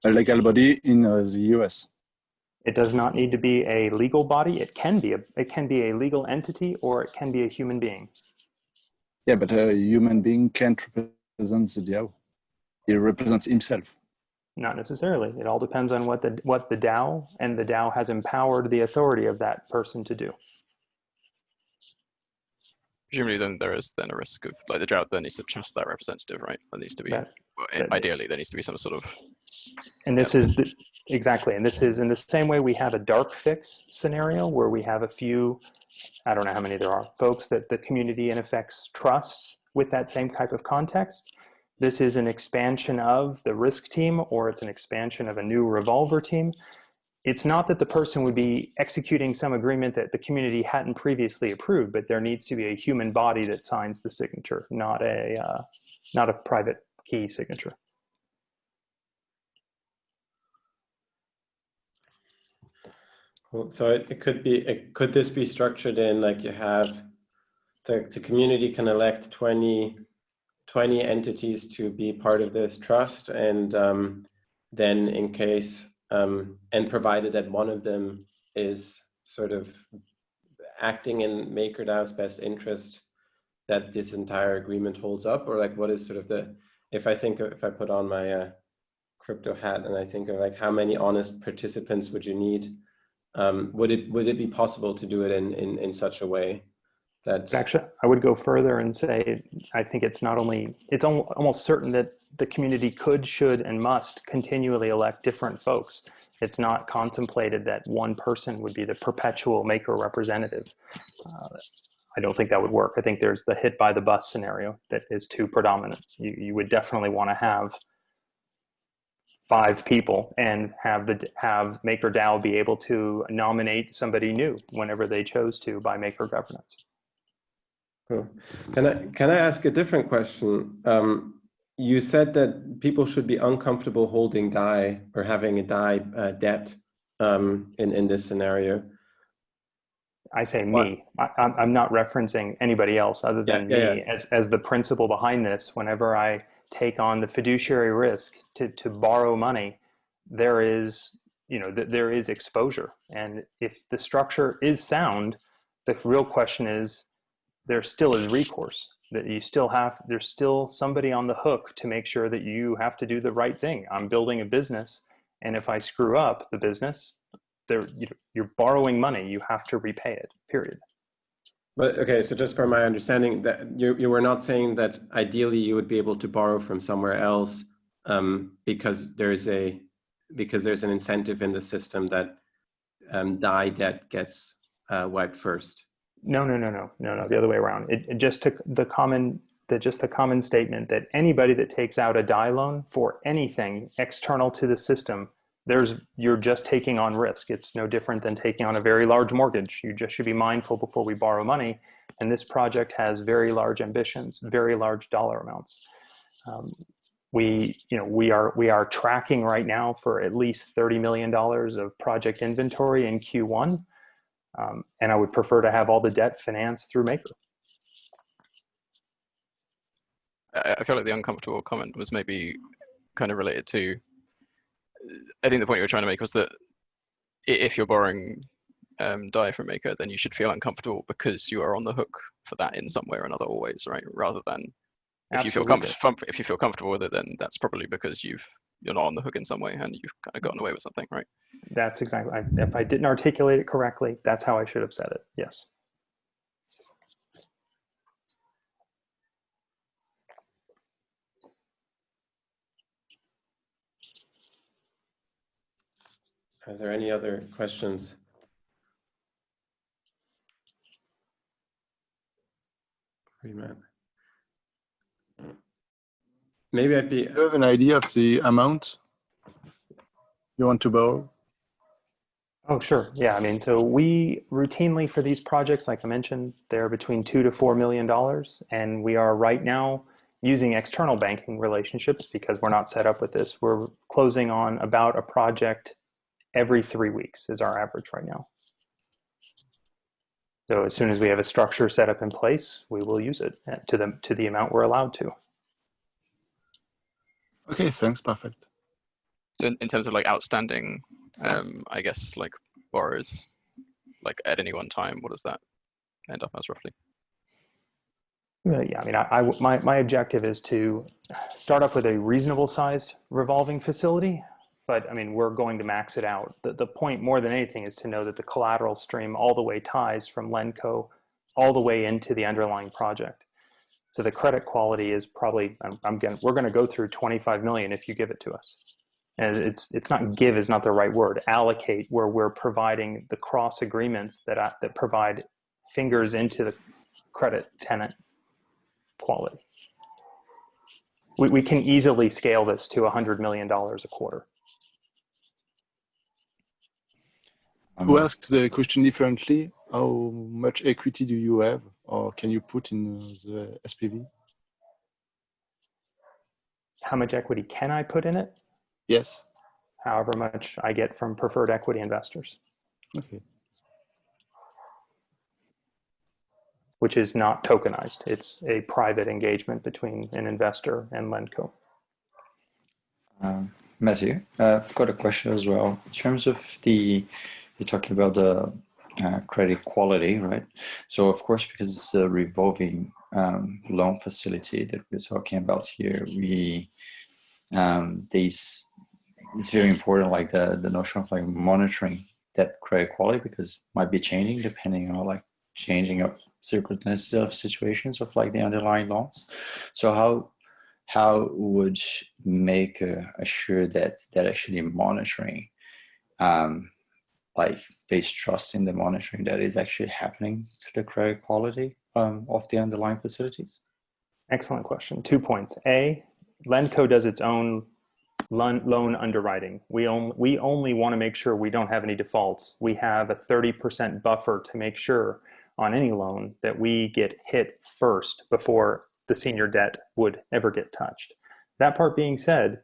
a legal body in the US. It does not need to be a legal body. It can be a legal entity, or it can be a human being. Yeah, but a human being can't represent the DAO. He represents himself. Not necessarily. It all depends on what the DAO, and the DAO has empowered the authority of that person to do. Presumably, then there is then a risk of like the drought. There needs to trust that representative, right? There needs to be ideally there needs to be some sort of. And this is exactly, and this is in the same way we have a dark fix scenario where we have a few, I don't know how many there are, folks that the community in effect trusts with that same type of context. This is an expansion of the risk team, or it's an expansion of a new revolver team. It's not that the person would be executing some agreement that the community hadn't previously approved, but there needs to be a human body that signs the signature, not a private key signature. Cool. So it could be, could this be structured in like you have the community can elect 20 entities to be part of this trust, and then in case and provided that one of them is sort of acting in MakerDAO's best interest, that this entire agreement holds up? Or like what is sort of the, if I put on my crypto hat and I think of like how many honest participants would you need, would it be possible to do it in such a way that actually, I would go further and say, I think it's not only, it's almost certain that the community could, should, and must continually elect different folks. It's not contemplated that one person would be the perpetual Maker representative. I don't think that would work. I think there's the hit by the bus scenario that is too predominant. You would definitely want to have 5 people and have MakerDAO be able to nominate somebody new whenever they chose to by Maker governance. Cool. Can I ask a different question? You said that people should be uncomfortable holding DAI or having a DAI debt in this scenario. I say me. I'm not referencing anybody else other than me. As the principal behind this. Whenever I take on the fiduciary risk to borrow money, there is exposure, and if the structure is sound, the real question is, there still is recourse, that there's still somebody on the hook to make sure that you have to do the right thing. I'm building a business, and if I screw up the business, you're borrowing money, you have to repay it, period. But okay, so just for my understanding, that you were not saying that ideally you would be able to borrow from somewhere else because there's an incentive in the system that DAI debt gets wiped first. No, the other way around. It just took the common statement that anybody that takes out a DAI loan for anything external to the system, you're just taking on risk. It's no different than taking on a very large mortgage. You just should be mindful before we borrow money. And this project has very large ambitions, very large dollar amounts. We are tracking right now for at least $30 million of project inventory in Q1. And I would prefer to have all the debt financed through Maker. I feel like the uncomfortable comment was maybe kind of related to, I think the point you were trying to make was that if you're borrowing DAI from Maker, then you should feel uncomfortable because you are on the hook for that in some way or another always, right? Rather than if you feel comfortable with it, then that's probably because you're not on the hook in some way and you've kind of gotten away with something, right? That's exactly, if I didn't articulate it correctly, that's how I should have said it, yes. Are there any other questions? Maybe Do you have an idea of the amount you want to borrow? Oh, sure. Yeah, I mean, so we routinely for these projects, like I mentioned, they're between $2 to $4 million. And we are right now using external banking relationships because we're not set up with this. We're closing on about a project every 3 weeks is our average right now. So as soon as we have a structure set up in place, we will use it to the amount we're allowed to. Okay, thanks. Perfect. So in terms of like outstanding, I guess like borrowers, like at any one time, what does that end up as roughly? Yeah, I mean, my objective is to start off with a reasonable sized revolving facility, but I mean, we're going to max it out. The point more than anything is to know that the collateral stream all the way ties from LendCo all the way into the underlying project. So the credit quality is probably, we're going to go through 25 million if you give it to us. And it's not, give is not the right word, allocate, where we're providing the cross agreements that provide fingers into the credit tenant quality. We can easily scale this to $100 million a quarter. To ask the question differently, how much equity do you have, or can you put in the SPV? How much equity can I put in it? Yes. However much I get from preferred equity investors. Okay. Which is not tokenized. It's a private engagement between an investor and LendCo. Matthew, I've got a question as well. In terms of you're talking about the credit quality, right? So of course, because it's a revolving loan facility that we're talking about here, it's very important, like the notion of like monitoring that credit quality, because it might be changing depending on like changing of circumstances of situations of like the underlying loans. So how would Maker assure that actually monitoring, like place trust in the monitoring that is actually happening to the credit quality of the underlying facilities? Excellent question. 2 points. A, LendCo does its own loan underwriting. We only want to make sure we don't have any defaults. We have a 30% buffer to make sure on any loan that we get hit first before the senior debt would ever get touched. That part being said,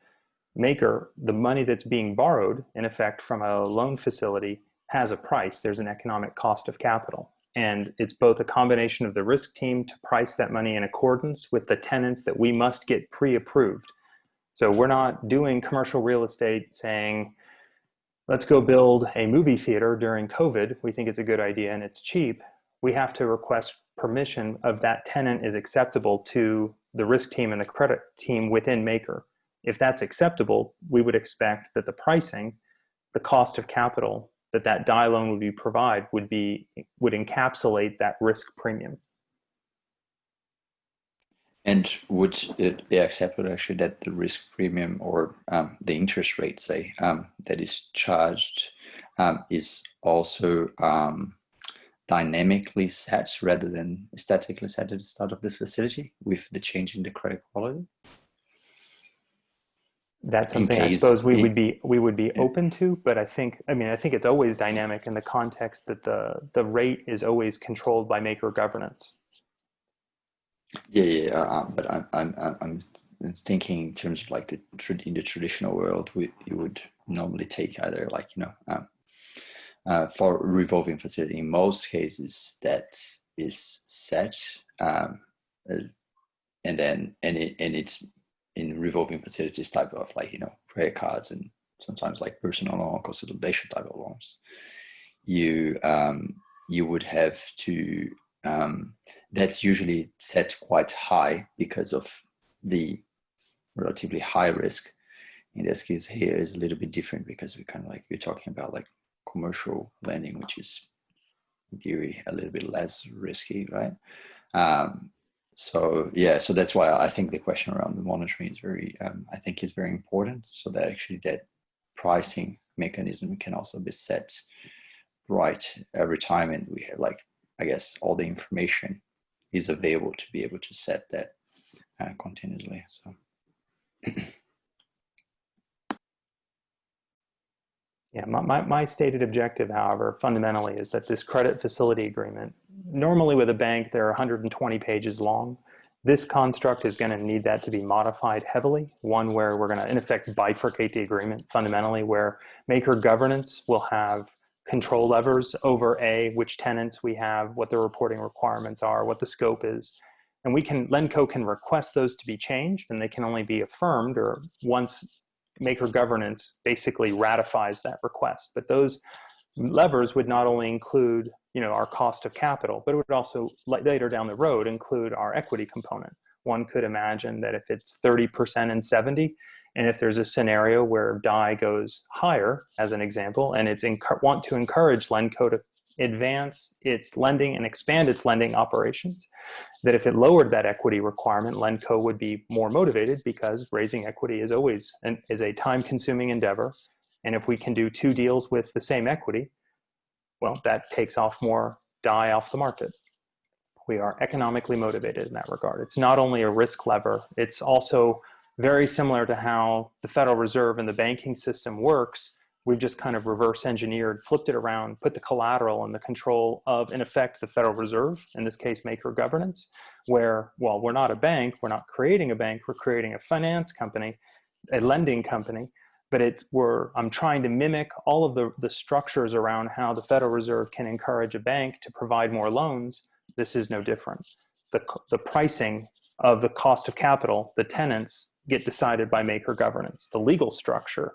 Maker, the money that's being borrowed, in effect, from a loan facility has a price. There's an economic cost of capital. And it's both a combination of the risk team to price that money in accordance with the tenants that we must get pre-approved. So we're not doing commercial real estate saying, let's go build a movie theater during COVID. We think it's a good idea and it's cheap. We have to request permission of that tenant is acceptable to the risk team and the credit team within Maker. If that's acceptable, we would expect that the pricing, the cost of capital that DAI loan would provide would encapsulate that risk premium. And would it be accepted actually that the risk premium or the interest rate, say, that is charged is also dynamically set rather than statically set at the start of the facility with the change in the credit quality? That's something I suppose we would be open to, but I think it's always dynamic in the context that the rate is always controlled by Maker governance. But I'm thinking in terms of like in the traditional world, you would normally take either like for revolving facility. In most cases, that is set, and it's in revolving facilities type of like credit cards and sometimes like personal loan consolidation type of loans. You would have to. That's usually set quite high because of the relatively high risk. In this case here is a little bit different because we're talking about like commercial lending, which is in theory a little bit less risky, right? So that's why I think the question around the monitoring is very important, so that actually that pricing mechanism can also be set right every time, and we have like, I guess, all the information is available to be able to set that continuously. So. Yeah, my stated objective, however, fundamentally is that this credit facility agreement, normally with a bank, they're 120 pages long. This construct is going to need that to be modified heavily, one where we're going to, in effect, bifurcate the agreement fundamentally, where maker governance will have control levers over which tenants we have, what the reporting requirements are, what the scope is. And Lenco can request those to be changed, and they can only be affirmed or once maker governance basically ratifies that request. But those levers would not only include, our cost of capital, but it would also later down the road include our equity component. One could imagine that if it's 30% and 70, and if there's a scenario where DAI goes higher, as an example, and it's want to encourage Lenco to advance its lending and expand its lending operations, that if it lowered that equity requirement, Lenco would be more motivated, because raising equity is always is a time-consuming endeavor. And if we can do 2 deals with the same equity, well, that takes off more DAI off the market. We are economically motivated in that regard. It's not only a risk lever, it's also very similar to how the Federal Reserve and the banking system works. We've just kind of reverse engineered, flipped it around, put the collateral in the control of, in effect, the Federal Reserve, in this case, maker governance, where, well, we're not a bank, we're not creating a bank, we're creating a finance company, a lending company, but I'm trying to mimic all of the structures around how the Federal Reserve can encourage a bank to provide more loans. This is no different. The pricing of the cost of capital, the tenants, get decided by maker governance. The legal structure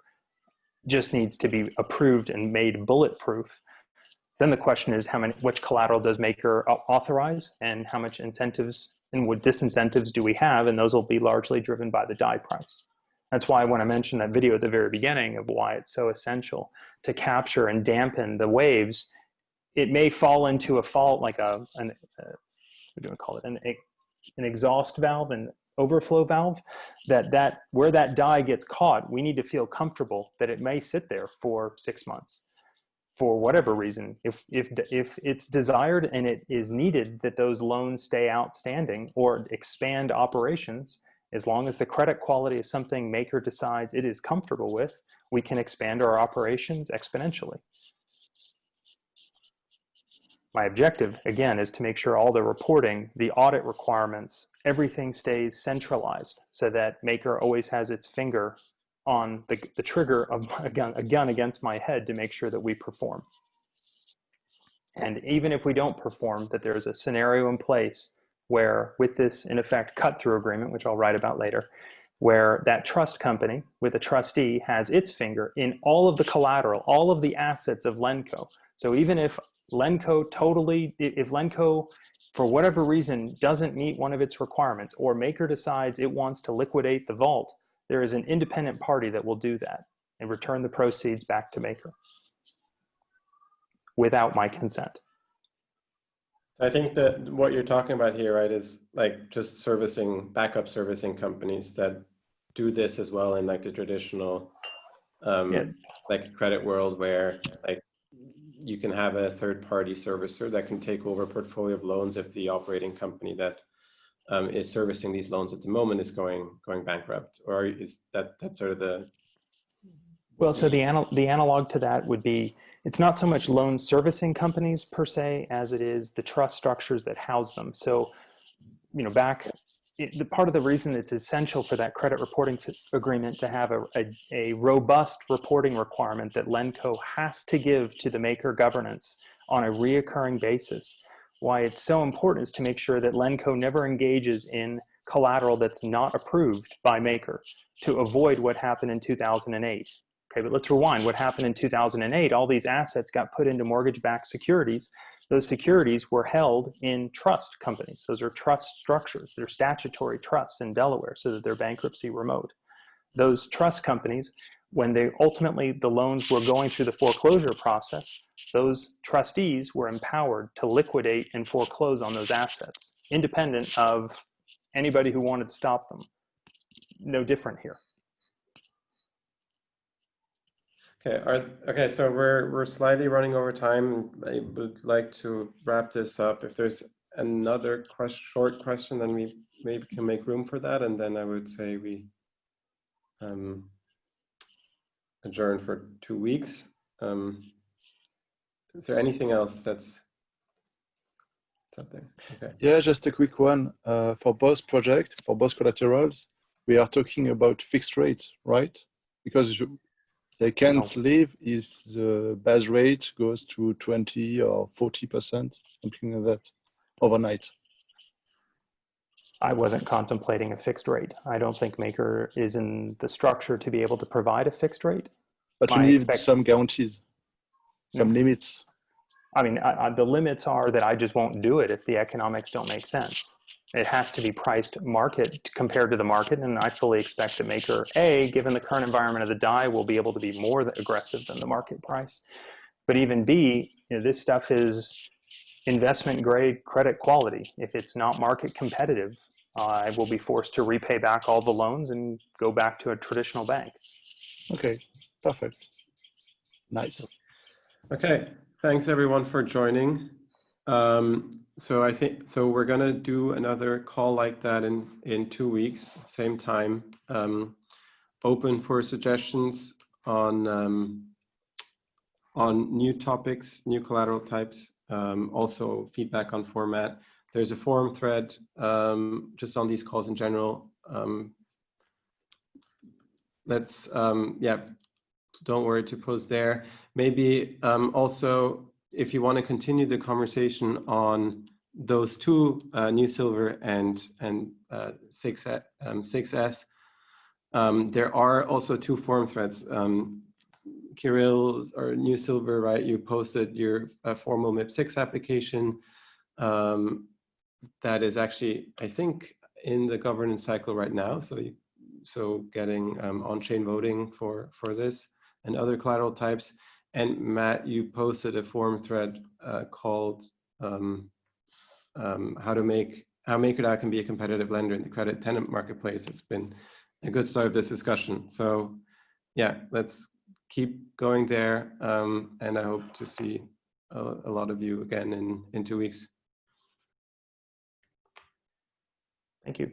just needs to be approved and made bulletproof. Then the question is which collateral does maker authorize, and how much incentives and what disincentives do we have, and those will be largely driven by the DAI price. That's why when I mentioned that video at the very beginning of why it's so essential to capture and dampen the waves, it may fall into a fault like what do we call it, an exhaust valve, an overflow valve, that where that DAI gets caught, we need to feel comfortable that it may sit there for 6 months for whatever reason. If it's desired and it is needed that those loans stay outstanding or expand operations, as long as the credit quality is something maker decides it is comfortable with, we can expand our operations exponentially. My objective, again, is to make sure all the reporting, the audit requirements, everything stays centralized so that maker always has its finger on the trigger of a gun against my head to make sure that we perform. And even if we don't perform, that there's a scenario in place where, with this, in effect, cut-through agreement, which I'll write about later, where that trust company with a trustee has its finger in all of the collateral, all of the assets of Lenco. So even if Lenco for whatever reason doesn't meet one of its requirements, or maker decides it wants to liquidate the vault, there is an independent party that will do that and return the proceeds back to maker without my consent. I think that what you're talking about here, right, is like just backup servicing companies that do this as well in like the traditional like credit world, where like you can have a third-party servicer that can take over a portfolio of loans if the operating company that is servicing these loans at the moment is going bankrupt, or is that sort of the? Well, so the analog to that would be, it's not so much loan servicing companies per se as it is the trust structures that house them. So, the part of the reason it's essential for that credit reporting agreement to have a robust reporting requirement that Lenco has to give to the maker governance on a reoccurring basis. Why it's so important is to make sure that Lenco never engages in collateral that's not approved by maker, to avoid what happened in 2008. Okay, but let's rewind. What happened in 2008, all these assets got put into mortgage-backed securities. Those securities were held in trust companies. Those are trust structures. They're statutory trusts in Delaware so that they're bankruptcy remote. Those trust companies, when the loans were going through the foreclosure process, those trustees were empowered to liquidate and foreclose on those assets, independent of anybody who wanted to stop them. No different here. Okay, so we're slightly running over time. I would like to wrap this up. If there's another short question, then we maybe can make room for that, and then I would say we adjourn for 2 weeks. Is there anything else something. Okay. Yeah, just a quick one. For both projects, for both collaterals, we are talking about fixed rate, right? Because they can't leave if the base rate goes to 20 or 40%, something like that, overnight. I wasn't contemplating a fixed rate. I don't think Maker is in the structure to be able to provide a fixed rate. But you need some guarantees, some limits. I mean, the limits are that I just won't do it if the economics don't make sense. It has to be priced market compared to the market, and I fully expect that Maker, A, given the current environment of the DAI, will be able to be more aggressive than the market price. But even B, this stuff is investment grade credit quality. If it's not market competitive, I will be forced to repay back all the loans and go back to a traditional bank. Okay, perfect. Nice. Okay, thanks everyone for joining. So we're gonna do another call like that in 2 weeks, same time. Open for suggestions on new topics, new collateral types, also feedback on format. There's a forum thread just on these calls in general. Don't worry to post there. Maybe also, if you want to continue the conversation on those two, New Silver and 6S, there are also two forum threads. Kirill or New Silver, right? You posted your formal MIP6 application. That is actually, I think, in the governance cycle right now. So getting on-chain voting for this and other collateral types. And Matt, you posted a forum thread called how MakerDAO can be a competitive lender in the credit tenant marketplace. It's been a good start of this discussion. So yeah, let's keep going there. And I hope to see a lot of you again in 2 weeks. Thank you.